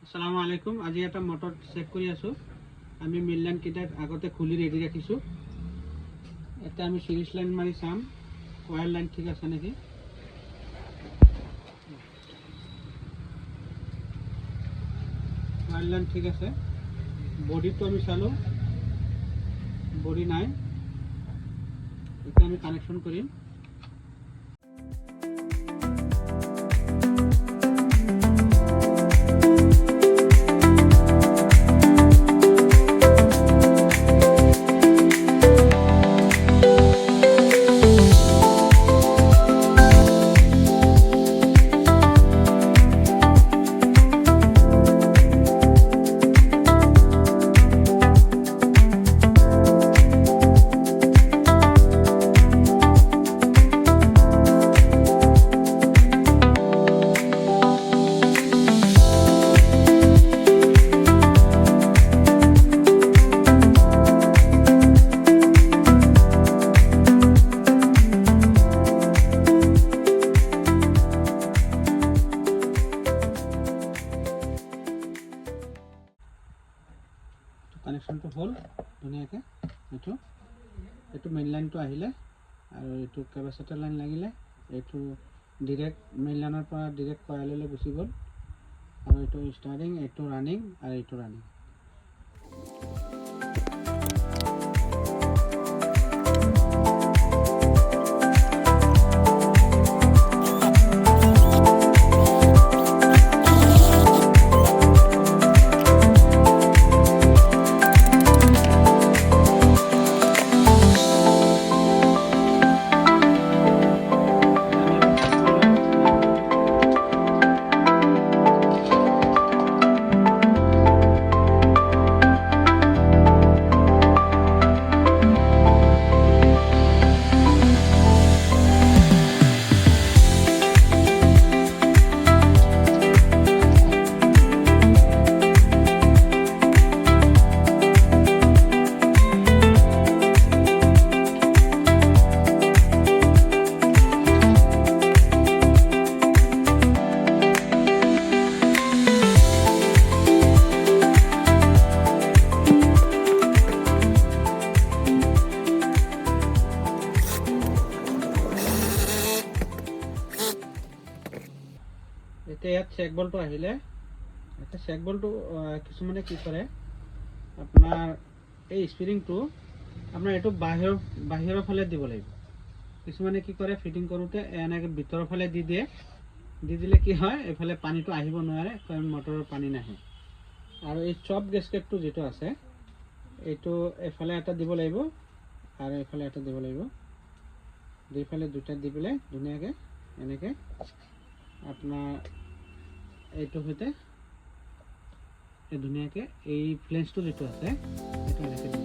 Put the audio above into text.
আসসালামু আলাইকুম। আজি এটা মোটৰ চেক কৰি আছো। আমি মিল লাইন কিটা আগতে খুলি রেডি রাখিছো। এটা আমি সিরিজ লাইন মারি চাম কয়েল লাইন ঠিক আছে নাকি। কয়েল লাইন ঠিক আছে। বডিটো আমি চালো, বডি নাই। এটা আমি কানেকশন কৰিম। কানেকশনটো হল ধুনীয়াকৈ। এইটো মেইন লাইনটো আহিলে আৰু এইটো কেপাচিটাৰ লাইন লাগিলে, এইটো ডিৰেক্ট মেইন লাইনৰ পৰা ডিৰেক্ট কয়েললৈ গুচি গ'ল। আৰু এইটো ষ্টাৰ্টিং, এইটো ৰানিং আৰু এইটো ৰানিং। এতিয়া ইয়াত চেক বলটো আহিলে, এতিয়া চেক বলটো কিছুমানে কি কৰে, আপোনাৰ এই স্প্ৰিংটো আপোনাৰ এইটো বাহিৰৰ ফালে দিব লাগিব। কিছুমানে কি কৰে, ফিটিং কৰোঁতে এনেকৈ ভিতৰৰ ফালে দি দিয়ে। দি দিলে কি হয়, এইফালে পানীটো আহিব নোৱাৰে, কাৰণ মটৰৰ পানী নাহে। আৰু এই চপ গেস্কেটটো যিটো আছে, এইটো এইফালে এটা দিব লাগিব আৰু এইফালে এটা দিব লাগিব। দুইফালে দুটা দি পেলাই ধুনীয়াকৈ এনেকৈ আপোনাৰ এইটো সৈতে এই ধুনীয়াকৈ এই ফ্লেঞ্চটো যিটো আছে সেইটো এনেকৈ